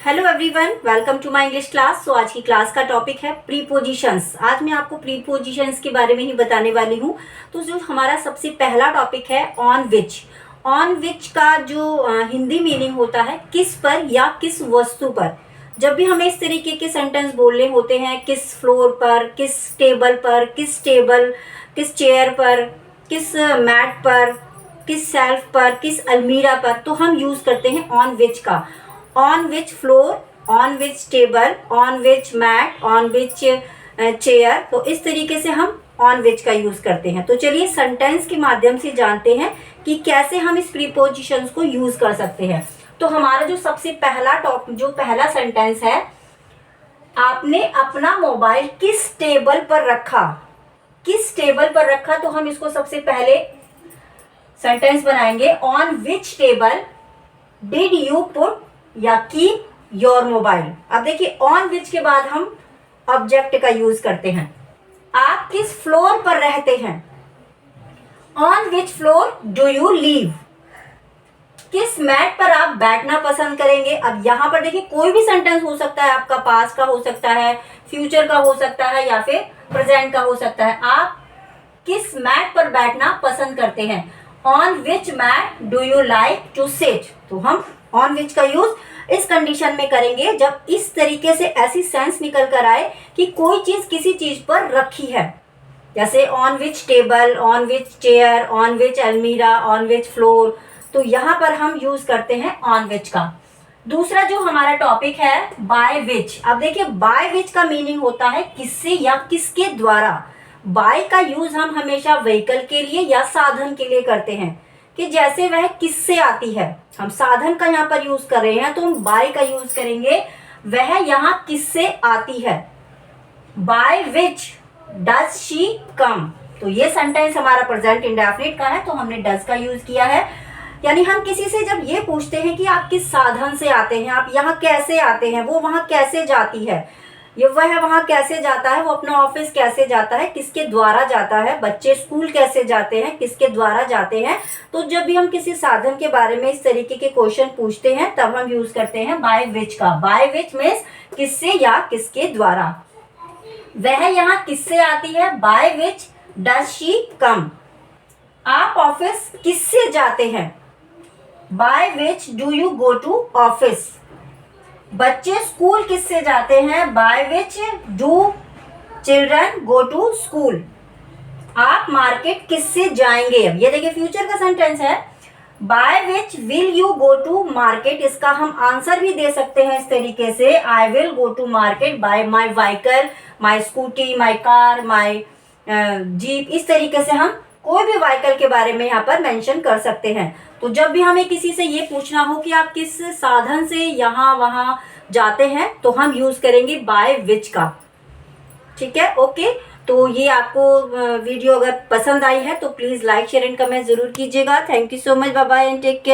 Hello everyone, welcome to my English class. So आज की class का टॉपिक है प्रीपोजिशंस। आज मैं आपको प्रीपोजिशंस के बारे में ही बताने वाली हूँ। तो जो हमारा सबसे पहला टॉपिक है ऑन विच। ऑन विच का जो हिंदी मीनिंग होता है किस पर या किस वस्तु पर। जब भी हमें इस तरीके के सेंटेंस बोलने होते हैं, किस फ्लोर पर, किस टेबल पर, किस चेयर पर, किस मैट पर, किस शेल्फ पर, किस अलमीरा पर, तो हम यूज करते हैं ऑन विच का। On which floor, on which table, on which mat, on which chair. तो इस तरीके से हम ऑन विच का यूज करते हैं। तो चलिए सेंटेंस के माध्यम से जानते हैं कि कैसे हम इस प्रीपोजिशंस को यूज कर सकते हैं। तो हमारा जो सबसे पहला सेंटेंस है, आपने अपना मोबाइल किस टेबल पर रखा। किस टेबल पर रखा, तो हम इसको सबसे पहले सेंटेंस बनाएंगे, on which table did you put या कीप योर मोबाइल। अब देखिए ऑन विच के बाद हम ऑब्जेक्ट का यूज करते हैं। आप किस फ्लोर पर रहते हैं, on which floor do you leave. किस मैट पर आप बैठना पसंद करेंगे। अब यहां पर देखिए कोई भी सेंटेंस हो सकता है, आपका पास्ट का हो सकता है, फ्यूचर का हो सकता है या फिर प्रेजेंट का हो सकता है। आप किस मैट पर बैठना पसंद करते हैं, on which mat do you like to sit. तो हम ऑन विच का यूज इस कंडीशन में करेंगे जब इस तरीके से ऐसी सेंस निकल कर आए कि कोई चीज किसी चीज पर रखी है। जैसे on which table, on which chair, on which अलमीरा, ऑन विच फ्लोर। तो यहां पर हम यूज करते हैं ऑन विच का। दूसरा जो हमारा टॉपिक है बाय विच। अब देखिए बाय विच का मीनिंग होता है किससे या किसके द्वारा। बाय का यूज हम हमेशा व्हीकल के लिए या साधन के लिए करते हैं, कि जैसे वह किससे आती है। हम साधन का यहाँ पर यूज कर रहे हैं तो हम बाय का यूज करेंगे, वह यहाँ किससे आती है। बाय विच डज शी कम। तो ये सेंटेंस हमारा प्रेजेंट इंडेफिनिट का है, तो हमने डज का यूज किया है। यानी हम किसी से जब ये पूछते हैं कि आप किस साधन से आते हैं, आप यहाँ कैसे आते हैं, वो वहां कैसे जाती है, ये वह वहां कैसे जाता है, वो अपना ऑफिस कैसे जाता है, किसके द्वारा जाता है, बच्चे स्कूल कैसे जाते हैं, किसके द्वारा जाते हैं। तो जब भी हम किसी साधन के बारे में इस तरीके के क्वेश्चन पूछते हैं तब हम यूज करते हैं बाय विच का। बाय विच मीन्स किससे या किसके द्वारा। वह यहाँ किससे आती है, by which does she come. आप ऑफिस किससे जाते हैं, by which do you go to office. बच्चे स्कूल किससे जाते हैं, by which do children go to school. आप मार्केट किससे जाएंगे। अब ये देखिए फ्यूचर का सेंटेंस है, by which will you go to market. इसका हम आंसर भी दे सकते हैं इस तरीके से, I will go to market by my vehicle, my scooty, my car, my jeep. इस तरीके से हम कोई भी व्हीकल के बारे में यहाँ पर मेंशन कर सकते हैं। तो जब भी हमें किसी से ये पूछना हो कि आप किस साधन से यहाँ वहाँ जाते हैं, तो हम यूज करेंगे बाय विच का। ठीक है, ओके। तो ये आपको वीडियो अगर पसंद आई है तो please like, share and comment जरूर कीजिएगा। Thank you so much, bye bye and take care.